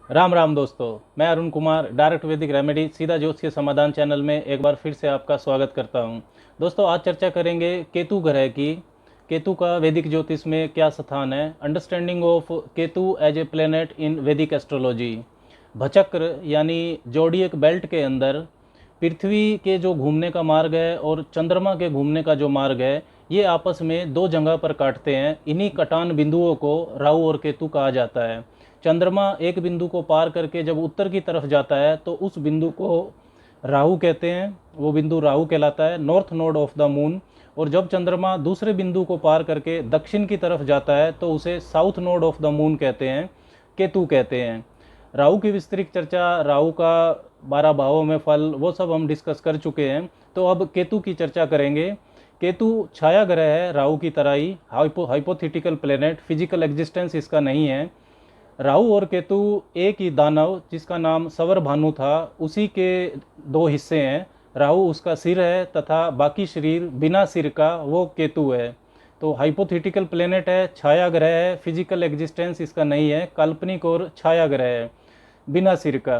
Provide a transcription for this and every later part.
राम राम दोस्तों। मैं अरुण कुमार, डायरेक्ट वैदिक रेमेडी सीधा ज्योतिष समाधान चैनल में एक बार फिर से आपका स्वागत करता हूं। दोस्तों, आज चर्चा करेंगे केतु ग्रह की। केतु का वैदिक ज्योतिष में क्या स्थान है, understanding of Ketu as a planet in Vedic astrology. भचक्र यानी जोडियक बेल्ट के अंदर पृथ्वी के जो घूमने का मार्ग है और चंद्रमा के घूमने का जो मार्ग है, ये आपस में दो जगह पर काटते हैं। इन्हीं कटान बिंदुओं को राहु और केतु कहा जाता है। चंद्रमा एक बिंदु को पार करके जब उत्तर की तरफ जाता है तो उस बिंदु को राहु कहते हैं, वो बिंदु राहु कहलाता है, north node of the moon. और जब चंद्रमा दूसरे बिंदु को पार करके दक्षिण की तरफ जाता है तो उसे south node of the moon कहते हैं, केतु कहते हैं। राहु की विस्तृत चर्चा, राहु का 12 भावों में फल, वो सब हम डिस्कस कर चुके हैं। तो अब केतु की चर्चा करेंगे। केतु छाया ग्रह है, राहु की तरह ही हाइपोथेटिकल प्लेनेट, फिजिकल एग्जिस्टेंस इसका नहीं है। राहु और केतु एक ही दानव जिसका नाम सवर भानु था, उसी के दो हिस्से हैं। राहु उसका सिर है तथा बाकी शरीर बिना सिर का वो केतु है। तो हाइपोथेटिकल प्लेनेट है, छाया ग्रह है, फिजिकल एग्जिस्टेंस इसका नहीं है, काल्पनिक और छाया ग्रह है बिना सिर का।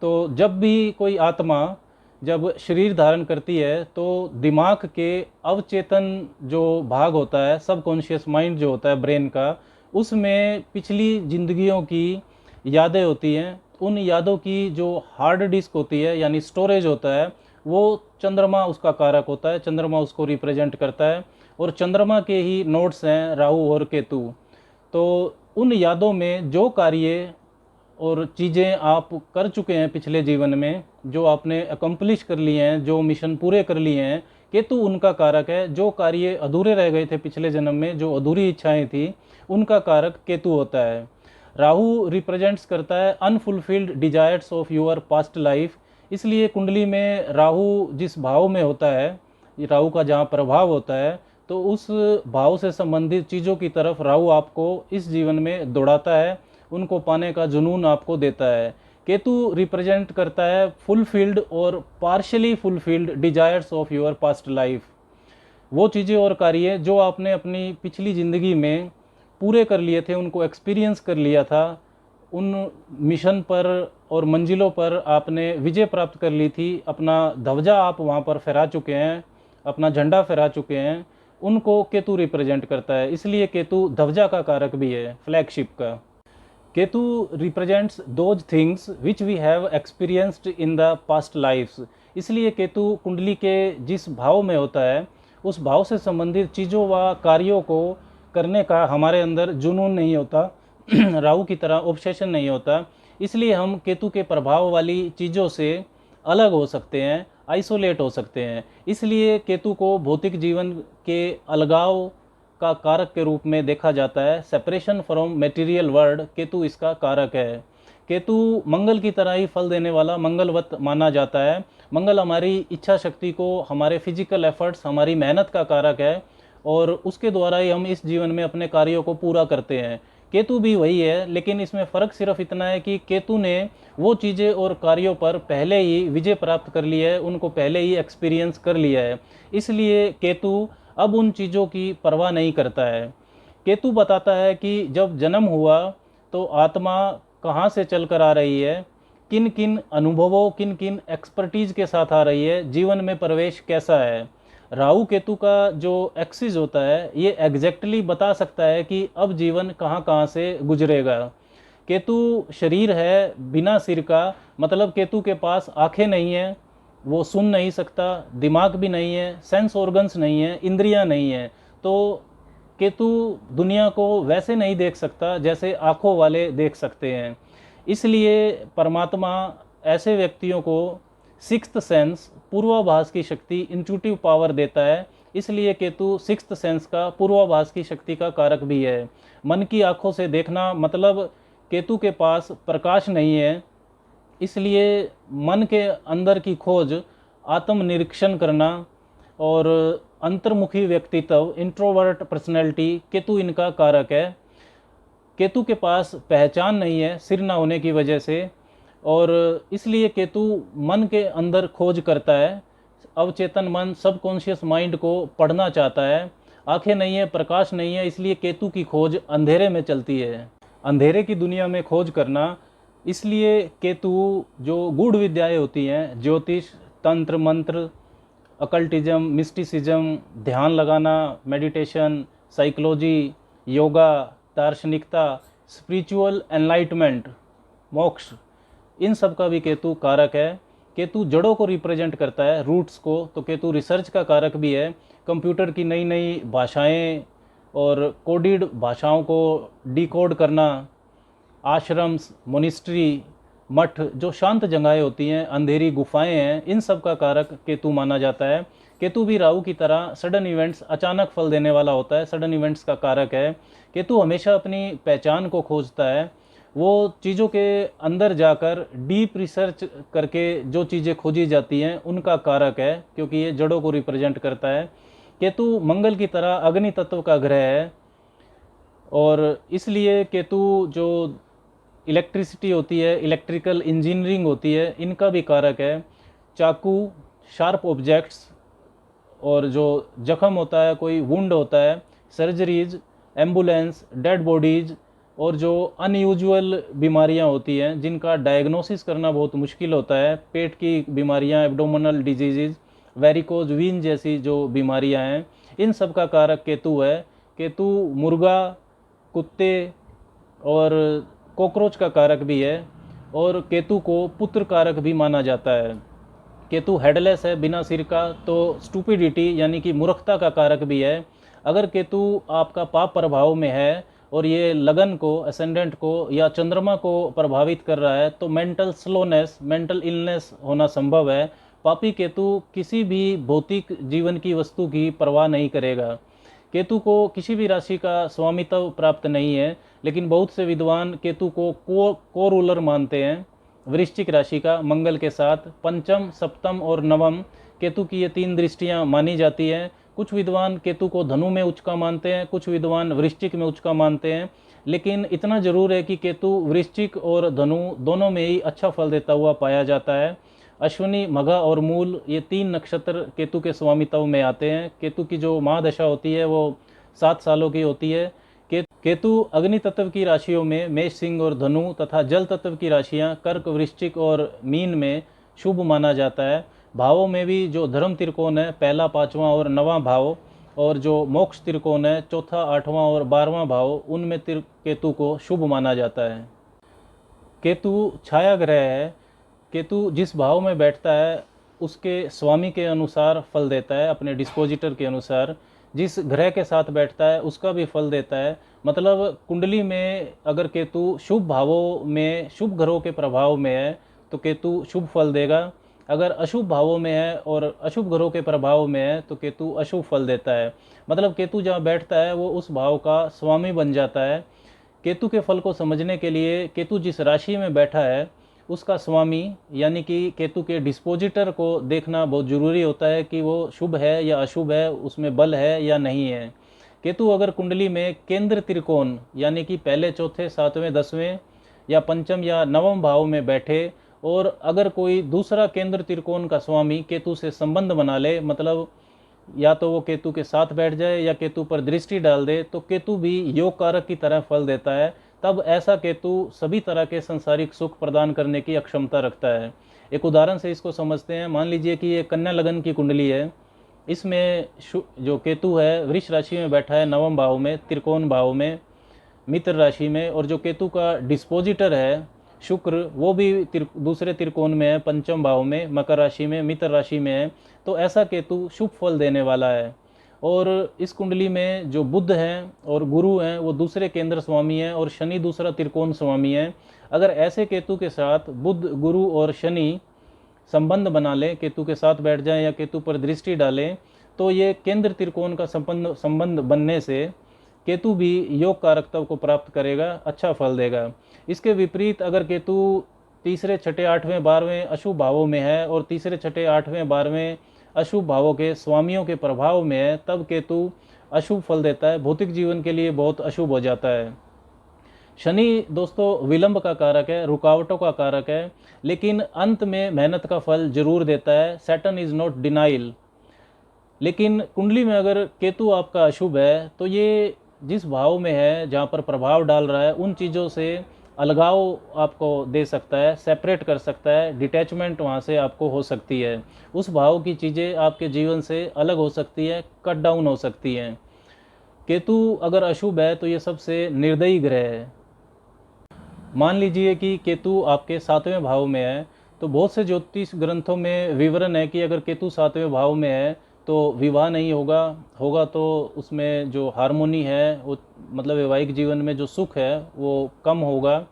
तो जब भी कोई आत्मा जब शरीर धारण करती है तो दिमाग के अवचेतन जो भाग होता है, सबकॉन्शियस माइंड जो होता है ब्रेन का, उसमें पिछली जिंदगियों की यादें होती हैं। उन यादों की जो हार्ड डिस्क होती है यानी स्टोरेज होता है, वो चंद्रमा उसका कारक होता है, चंद्रमा उसको रिप्रेजेंट करता है। और चंद्रमा के ही नोड्स हैं राहु और केतु। तो उन यादों में जो कार्य और चीज़ें आप कर चुके हैं पिछले जीवन में, जो आपने अकम्प्लिश कर लिए हैं, जो मिशन पूरे कर लिए हैं, केतु उनका कारक है। जो कार्य अधूरे रह गए थे पिछले जन्म में, जो अधूरी इच्छाएं थी, उनका कारक केतु होता है। राहु रिप्रेजेंट्स करता है unfulfilled desires of your past life. इसलिए कुंडली में राहु जिस भाव में होता है, राहु का जहाँ प्रभाव होता है, तो उस भाव से संबंधित चीज़ों की तरफ राहु आपको इस जीवन में दौड़ाता है, उनको पाने का जुनून आपको देता है। केतु रिप्रेजेंट करता है फुलफिल्ड और partially fulfilled desires of your past life. वो चीज़ें और कार्य जो आपने अपनी पिछली ज़िंदगी में पूरे कर लिए थे, उनको एक्सपीरियंस कर लिया था, उन मिशन पर और मंजिलों पर आपने विजय प्राप्त कर ली थी, अपना ध्वजा आप वहाँ पर फहरा चुके हैं, अपना झंडा फहरा चुके हैं, उनको केतु रिप्रेजेंट करता है। इसलिए केतु ध्वजा का कारक भी है, फ्लैगशिप का। Ketu represents those things which we have experienced in the past lifes. इसलिए केतु कुंडली के जिस भाव में होता है, उस भाव से संबंधित चीज़ों व कार्यों को करने का हमारे अंदर जुनून नहीं होता, राहु की तरह ऑब्सेशन नहीं होता। इसलिए हम केतु के प्रभाव वाली चीज़ों से अलग हो सकते हैं, आइसोलेट हो सकते हैं। इसलिए केतु को भौतिक जीवन के अलगाव का कारक के रूप में देखा जाता है। Separation from material world, Ketu इसका कारक है। केतु मंगल की तरह ही फल देने वाला, मंगलवत माना जाता है। मंगल हमारी इच्छा शक्ति को, हमारे फिजिकल एफर्ट्स, हमारी मेहनत का कारक है, और उसके द्वारा ही हम इस जीवन में अपने कार्यों को पूरा करते हैं। केतु भी वही है, लेकिन इसमें फ़र्क सिर्फ इतना है कि केतु ने वो चीज़ें और कार्यों पर पहले ही विजय प्राप्त कर लिया है, उनको पहले ही एक्सपीरियंस कर लिया है। इसलिए केतु अब उन चीज़ों की परवाह नहीं करता है। केतु बताता है कि जब जन्म हुआ तो आत्मा कहाँ से चल कर आ रही है, किन किन अनुभवों, किन किन एक्सपर्टीज़ के साथ आ रही है, जीवन में प्रवेश कैसा है। राहु केतु का जो एक्सिस होता है, ये एग्जैक्टली बता सकता है कि अब जीवन कहाँ कहाँ से गुजरेगा। केतु शरीर है बिना सिर का, मतलब केतु के पास आंखें नहीं है, वो सुन नहीं सकता, दिमाग भी नहीं है, सेंस ऑर्गन्स नहीं है, इंद्रियां नहीं है। तो केतु दुनिया को वैसे नहीं देख सकता जैसे आँखों वाले देख सकते हैं। इसलिए परमात्मा ऐसे व्यक्तियों को सिक्स्थ सेंस, पूर्वाभास की शक्ति, इंट्यूटिव पावर देता है। इसलिए केतु सिक्स्थ सेंस का, पूर्वाभास की शक्ति का कारक भी है। मन की आँखों से देखना, मतलब केतु के पास प्रकाश नहीं है, इसलिए मन के अंदर की खोज, आत्मनिरीक्षण करना और अंतर्मुखी व्यक्तित्व, इंट्रोवर्ट पर्सनैलिटी, केतु इनका कारक है। केतु के पास पहचान नहीं है सिर ना होने की वजह से, और इसलिए केतु मन के अंदर खोज करता है। अवचेतन मन, सबकॉन्शियस माइंड को पढ़ना चाहता है। आंखें नहीं है, प्रकाश नहीं है, इसलिए केतु की खोज अंधेरे में चलती है। अंधेरे की दुनिया में खोज करना इसलिए केतु जो गूढ़ विद्याएं होती हैं, ज्योतिष, तंत्र मंत्र, अकल्टिज्म, मिस्टिसिज्म, ध्यान लगाना, मेडिटेशन, साइकोलॉजी, योगा, दार्शनिकता, स्पिरिचुअल एनलाइटमेंट, मोक्ष, इन सब का भी केतु कारक है। केतु जड़ों को रिप्रेजेंट करता है, रूट्स को, तो केतु रिसर्च का कारक भी है। कंप्यूटर की नई नई भाषाएं और कोडिड भाषाओं को डिकोड करना, आश्रम्स, मोनिस्ट्री, मठ, जो शांत जगहें होती हैं, अंधेरी गुफाएं हैं, इन सब का कारक केतु माना जाता है। केतु भी राहु की तरह सडन इवेंट्स, अचानक फल देने वाला होता है, सडन इवेंट्स का कारक है। केतु हमेशा अपनी पहचान को खोजता है, वो चीज़ों के अंदर जाकर डीप रिसर्च करके जो चीज़ें खोजी जाती हैं उनका कारक है, क्योंकि ये जड़ों को रिप्रेजेंट करता है। केतु मंगल की तरह अग्नि तत्व का ग्रह है, और इसलिए केतु जो इलेक्ट्रिसिटी होती है, इलेक्ट्रिकल इंजीनियरिंग होती है, इनका भी कारक है। चाकू, शार्प ऑब्जेक्ट्स, और जो जख्म होता है, कोई वुंड होता है, सर्जरीज, एम्बुलेंस, डेड बॉडीज, और जो अनयूजुअल बीमारियां होती हैं जिनका डायग्नोसिस करना बहुत मुश्किल होता है, पेट की बीमारियां, एब्डोमिनल डिजीज़, वेरिकोज वीन जैसी जो बीमारियां हैं, इन सब का कारक केतु है। केतु मुर्गा, कुत्ते और कॉकरोच का कारक भी है, और केतु को पुत्र कारक भी माना जाता है। केतु हेडलेस है, बिना सिर का, तो स्टूपिडिटी यानी कि मूर्खता का कारक भी है। अगर केतु आपका पाप प्रभाव में है और ये लगन को, असेंडेंट को या चंद्रमा को प्रभावित कर रहा है, तो मेंटल स्लोनेस, मेंटल इलनेस होना संभव है। पापी केतु किसी भी भौतिक जीवन की वस्तु की परवाह नहीं करेगा। केतु को किसी भी राशि का स्वामित्व प्राप्त नहीं है, लेकिन बहुत से विद्वान केतु को को रूलर मानते हैं वृश्चिक राशि का, मंगल के साथ। पंचम, सप्तम और नवम केतु की ये 3 दृष्टियां मानी जाती हैं। कुछ विद्वान केतु को धनु में उच्च का मानते हैं, कुछ विद्वान वृश्चिक में उच्च का मानते हैं, लेकिन इतना जरूर है कि केतु वृश्चिक और धनु दोनों में ही अच्छा फल देता हुआ पाया जाता है। अश्विनी, मघा और मूल, ये 3 नक्षत्र केतु के स्वामित्व में आते हैं। केतु की जो महादशा होती है वो 7 सालों की होती है। केतु अग्नि तत्व की राशियों में मेष, सिंह और धनु, तथा जल तत्व की राशियां कर्क, वृश्चिक और मीन में शुभ माना जाता है। भावों में भी जो धर्म त्रिकोण है, पहला, 5वां और 9वां भाव, और जो मोक्ष त्रिकोण है, चौथा, 8वां और 12वां भाव, उनमें केतु को शुभ माना जाता है। केतु छाया ग्रह है। केतु जिस भाव में बैठता है उसके स्वामी के अनुसार फल देता है, अपने डिस्पोजिटर के अनुसार। जिस ग्रह के साथ बैठता है उसका भी फल देता है। मतलब कुंडली में अगर केतु शुभ भावों में, शुभ ग्रहों के प्रभाव में है, तो केतु शुभ फल देगा। अगर अशुभ भावों में है और अशुभ ग्रहों के प्रभाव में है तो केतु अशुभ फल देता है। मतलब केतु जहाँ बैठता है वो उस भाव का स्वामी बन जाता है। केतु के फल को समझने के लिए केतु जिस राशि में बैठा है उसका स्वामी यानी कि केतु के डिस्पोजिटर को देखना बहुत ज़रूरी होता है कि वो शुभ है या अशुभ है, उसमें बल है या नहीं है। केतु अगर कुंडली में केंद्र त्रिकोण यानी कि पहले, चौथे, 7वें, 10वें या पंचम या नवम भाव में बैठे, और अगर कोई दूसरा केंद्र त्रिकोण का स्वामी केतु से संबंध बना ले, मतलब या तो वो केतु के साथ बैठ जाए या केतु पर दृष्टि डाल दे, तो केतु भी योग कारक की तरह फल देता है। तब ऐसा केतु सभी तरह के संसारिक सुख प्रदान करने की अक्षमता रखता है। एक उदाहरण से इसको समझते हैं। मान लीजिए कि ये कन्या लगन की कुंडली है, इसमें जो केतु है वृष राशि में बैठा है, 9वें भाव में, त्रिकोण भाव में, मित्र राशि में, और जो केतु का डिस्पोजिटर है शुक्र, वो भी दूसरे त्रिकोण में है, 5वें भाव में, मकर राशि में, मित्र राशि में है। तो ऐसा केतु शुभ फल देने वाला है। और इस कुंडली में जो बुध हैं और गुरु हैं वो दूसरे केंद्र स्वामी हैं, और शनि दूसरा त्रिकोण स्वामी है। अगर ऐसे केतु के साथ बुध, गुरु और शनि संबंध बना लें, केतु के साथ बैठ जाएं या केतु पर दृष्टि डालें, तो ये केंद्र त्रिकोण का संबंध बनने से केतु भी योग कारकत्व को प्राप्त करेगा, अच्छा फल देगा। इसके विपरीत अगर केतु तीसरे, छठे, 8वें, 12वें अशुभ भावों में है और तीसरे, छठे, 8वें, 12वें अशुभ भावों के स्वामियों के प्रभाव में है, तब केतु अशुभ फल देता है, भौतिक जीवन के लिए बहुत अशुभ हो जाता है। शनि दोस्तों विलंब का कारक है, रुकावटों का कारक है, लेकिन अंत में मेहनत का फल जरूर देता है। Saturn is not denial. लेकिन कुंडली में अगर केतु आपका अशुभ है तो ये जिस भाव में है, जहाँ पर प्रभाव डाल रहा है, उन चीज़ों से अलगाव आपको दे सकता है, सेपरेट कर सकता है, डिटैचमेंट वहाँ से आपको हो सकती है। उस भाव की चीज़ें आपके जीवन से अलग हो सकती है, कट डाउन हो सकती हैं। केतु अगर अशुभ है तो ये सबसे निर्दयी ग्रह है। मान लीजिए कि केतु आपके 7वें भाव में है, तो बहुत से ज्योतिष ग्रंथों में विवरण है कि अगर केतु 7वें भाव में है तो विवाह नहीं होगा, होगा तो उसमें जो हार्मोनी है वो, मतलब वैवाहिक जीवन में जो सुख है वो कम होगा,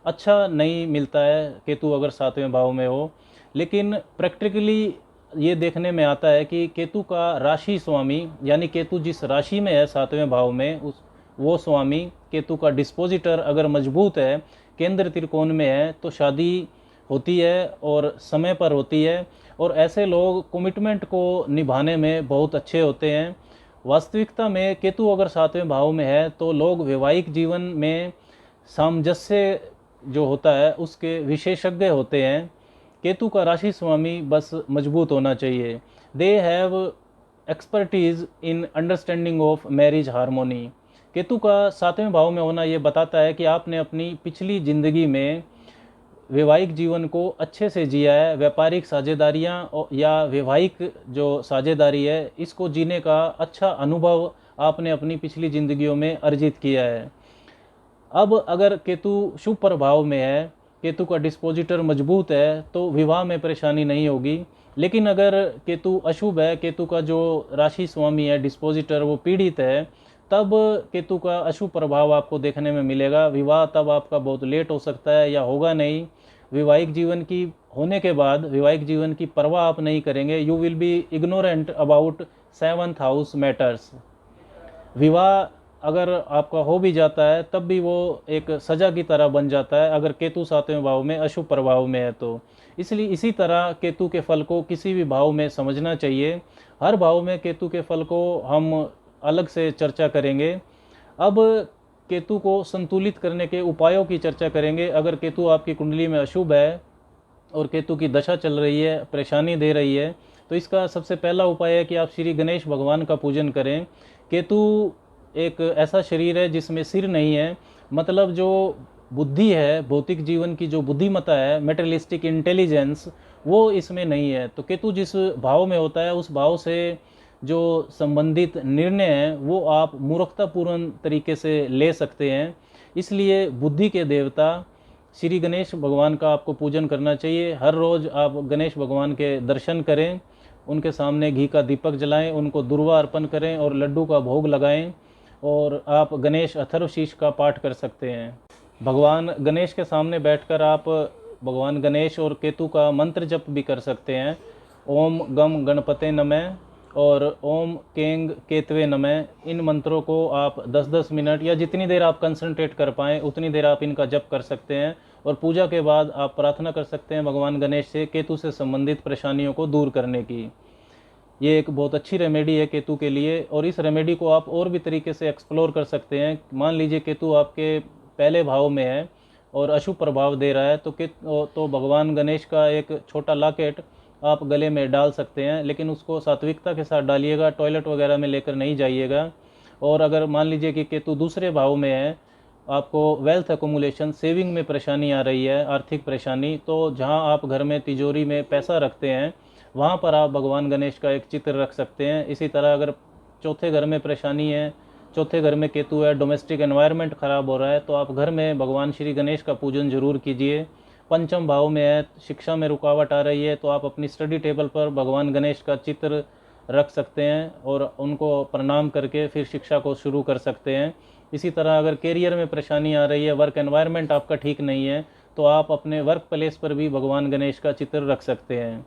अच्छा नहीं मिलता है केतु अगर 7वें भाव में हो। लेकिन प्रैक्टिकली ये देखने में आता है कि केतु का राशि स्वामी, यानी केतु जिस राशि में है 7वें भाव में, उस वो स्वामी केतु का डिस्पोजिटर अगर मजबूत है, केंद्र त्रिकोण में है, तो शादी होती है और समय पर होती है। और ऐसे लोग कमिटमेंट को निभाने में बहुत अच्छे होते हैं। वास्तविकता में केतु अगर 7वें भाव में है तो लोग वैवाहिक जीवन में सामंजस्य जो होता है उसके विशेषज्ञ होते हैं। केतु का राशि स्वामी बस मजबूत होना चाहिए। They have expertise in understanding of marriage harmony. Ketu का 7वें भाव में होना ये बताता है कि आपने अपनी पिछली ज़िंदगी में वैवाहिक जीवन को अच्छे से जिया है, व्यापारिक साझेदारियाँ या वैवाहिक जो साझेदारी है इसको जीने का अच्छा अनुभव आपने अपनी पिछली ज़िंदगियों में अर्जित किया है। अब अगर केतु शुभ प्रभाव में है, केतु का डिस्पोजिटर मजबूत है, तो विवाह में परेशानी नहीं होगी। लेकिन अगर केतु अशुभ है, केतु का जो राशि स्वामी है डिस्पोजिटर वो पीड़ित है, तब केतु का अशुभ प्रभाव आपको देखने में मिलेगा। विवाह तब आपका बहुत लेट हो सकता है या होगा नहीं। वैवाहिक जीवन की होने के बाद वैवाहिक जीवन की परवाह आप नहीं करेंगे। You will be ignorant about 7th house matters. विवाह अगर आपका हो भी जाता है तब भी वो एक सजा की तरह बन जाता है अगर केतु 7वें भाव में अशुभ प्रभाव में है तो। इसलिए इसी तरह केतु के फल को किसी भी भाव में समझना चाहिए। हर भाव में केतु के फल को हम अलग से चर्चा करेंगे। अब केतु को संतुलित करने के उपायों की चर्चा करेंगे। अगर केतु आपकी कुंडली में अशुभ है और केतु की दशा चल रही है, परेशानी दे रही है, तो इसका सबसे पहला उपाय है कि आप श्री गणेश भगवान का पूजन करें। केतु एक ऐसा शरीर है जिसमें सिर नहीं है, मतलब जो बुद्धि है, भौतिक जीवन की जो बुद्धिमत्ता है, मेटेरियलिस्टिक इंटेलिजेंस, वो इसमें नहीं है। तो केतु जिस भाव में होता है उस भाव से जो संबंधित निर्णय हैं वो आप मूर्खतापूर्ण तरीके से ले सकते हैं। इसलिए बुद्धि के देवता श्री गणेश भगवान का आपको पूजन करना चाहिए। हर रोज़ आप गणेश भगवान के दर्शन करें, उनके सामने घी का दीपक जलाएं, उनको दुर्वा अर्पण करें और लड्डू का भोग लगाएं। और आप गणेश अथर्वशीष का पाठ कर सकते हैं। भगवान गणेश के सामने बैठकर आप भगवान गणेश और केतु का मंत्र जप भी कर सकते हैं। ओम गम गणपते नमः और ओम केंग केतवे नमः। इन मंत्रों को आप 10-10 मिनट या जितनी देर आप कंसंट्रेट कर पाएँ उतनी देर आप इनका जप कर सकते हैं। और पूजा के बाद आप प्रार्थना कर सकते हैं भगवान गणेश से केतु से संबंधित परेशानियों को दूर करने की। ये एक बहुत अच्छी रेमेडी है केतु के लिए। और इस रेमेडी को आप और भी तरीके से एक्सप्लोर कर सकते हैं। मान लीजिए केतु आपके पहले भाव में है और अशुभ प्रभाव दे रहा है तो भगवान गणेश का एक छोटा लॉकेट आप गले में डाल सकते हैं, लेकिन उसको सात्विकता के साथ डालिएगा, टॉयलेट वगैरह में लेकर नहीं जाइएगा। और अगर मान लीजिए कि केतु दूसरे भाव में है, आपको वेल्थ अकोमुलेशन, सेविंग में परेशानी आ रही है, आर्थिक परेशानी, तो जहां आप घर में तिजोरी में पैसा रखते हैं वहाँ पर आप भगवान गणेश का एक चित्र रख सकते हैं। इसी तरह अगर चौथे घर में परेशानी है, चौथे घर में केतु है, डोमेस्टिक एनवायरनमेंट ख़राब हो रहा है, तो आप घर में भगवान श्री गणेश का पूजन जरूर कीजिए। पंचम भाव में है, शिक्षा में रुकावट आ रही है, तो आप अपनी स्टडी टेबल पर भगवान गणेश का चित्र रख सकते हैं और उनको प्रणाम करके फिर शिक्षा को शुरू कर सकते हैं। इसी तरह अगर कैरियर में परेशानी आ रही है, वर्क एनवायरनमेंट आपका ठीक नहीं है, तो आप अपने वर्क प्लेस पर भी भगवान गणेश का चित्र रख सकते हैं।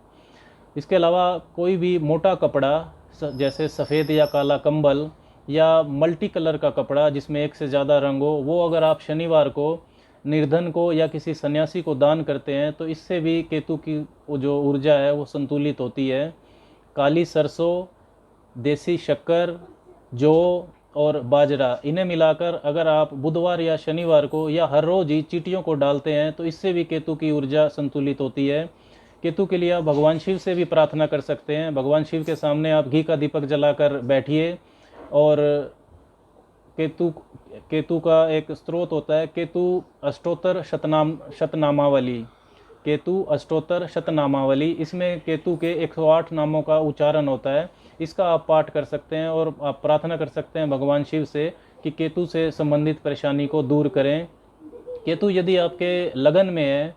इसके अलावा कोई भी मोटा कपड़ा जैसे सफ़ेद या काला कंबल या मल्टी कलर का कपड़ा जिसमें एक से ज़्यादा रंग हो, वो अगर आप शनिवार को निर्धन को या किसी सन्यासी को दान करते हैं तो इससे भी केतु की जो ऊर्जा है वो संतुलित होती है। काली सरसों, देसी शक्कर, जौ और बाजरा, इन्हें मिलाकर अगर आप बुधवार या शनिवार को या हर रोज़ ही चींटियों को डालते हैं तो इससे भी केतु की ऊर्जा संतुलित होती है। केतु के लिए आप भगवान शिव से भी प्रार्थना कर सकते हैं। भगवान शिव के सामने आप घी का दीपक जलाकर बैठिए और केतु केतु का एक स्रोत होता है केतु अष्टोत्तर शतनामावली। केतु अष्टोत्तर शतनामावली, इसमें केतु के 108 नामों का उच्चारण होता है। इसका आप पाठ कर सकते हैं और आप प्रार्थना कर सकते हैं भगवान शिव से कि केतु से संबंधित परेशानी को दूर करें। केतु यदि आपके लगन में है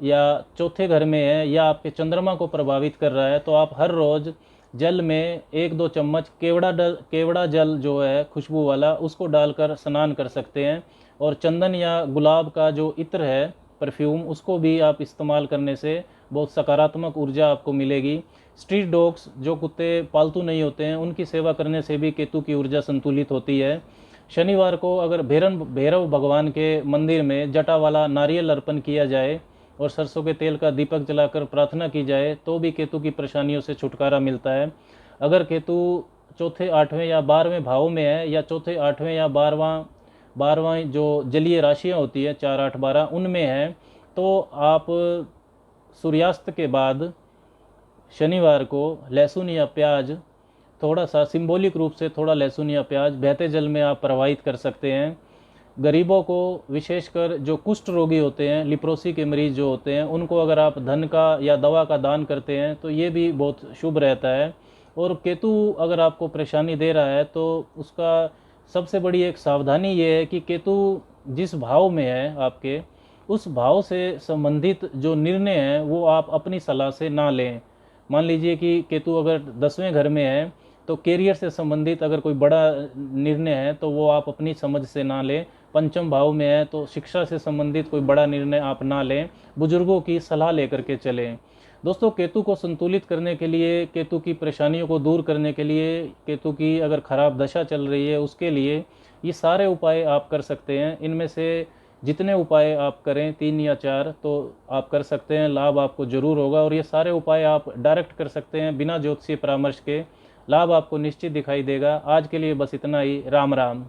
या चौथे घर में है या आपके चंद्रमा को प्रभावित कर रहा है, तो आप हर रोज़ जल में 1-2 चम्मच केवड़ा जल जो है खुशबू वाला, उसको डालकर स्नान कर सकते हैं। और चंदन या गुलाब का जो इत्र है परफ्यूम, उसको भी आप इस्तेमाल करने से बहुत सकारात्मक ऊर्जा आपको मिलेगी। स्ट्रीट डॉग्स, जो कुत्ते पालतू नहीं होते हैं, उनकी सेवा करने से भी केतु की ऊर्जा संतुलित होती है। शनिवार को अगर भैरव भगवान के मंदिर में जटा वाला नारियल अर्पण किया जाए और सरसों के तेल का दीपक जलाकर प्रार्थना की जाए तो भी केतु की परेशानियों से छुटकारा मिलता है। अगर केतु चौथे 8वें या 12वें भाव में है, या चौथे 8वें या 12वां जो जलीय राशियाँ होती है 4, 8, 12 उनमें है, तो आप सूर्यास्त के बाद शनिवार को लहसुन या प्याज, थोड़ा सा सिंबॉलिक रूप से थोड़ा लहसुन या प्याज बहते जल में आप प्रवाहित कर सकते हैं। गरीबों को, विशेषकर जो कुष्ठ रोगी होते हैं, लिप्रोसी के मरीज जो होते हैं, उनको अगर आप धन का या दवा का दान करते हैं तो ये भी बहुत शुभ रहता है। और केतु अगर आपको परेशानी दे रहा है तो उसका सबसे बड़ी एक सावधानी ये है कि केतु जिस भाव में है आपके, उस भाव से संबंधित जो निर्णय हैं वो आप अपनी सलाह से ना लें। मान लीजिए कि केतु अगर 10वें घर में है तो कैरियर से संबंधित अगर कोई बड़ा निर्णय है तो वो आप अपनी समझ से ना लें। पंचम भाव में है तो शिक्षा से संबंधित कोई बड़ा निर्णय आप ना लें, बुजुर्गों की सलाह लेकर के चलें। दोस्तों, केतु को संतुलित करने के लिए, केतु की परेशानियों को दूर करने के लिए, केतु की अगर खराब दशा चल रही है उसके लिए ये सारे उपाय आप कर सकते हैं। इनमें से जितने उपाय आप करें 3 या 4 तो आप कर सकते हैं, लाभ आपको ज़रूर होगा। और ये सारे उपाय आप डायरेक्ट कर सकते हैं बिना ज्योतिषीय परामर्श के, लाभ आपको निश्चित दिखाई देगा। आज के लिए बस इतना ही। राम राम।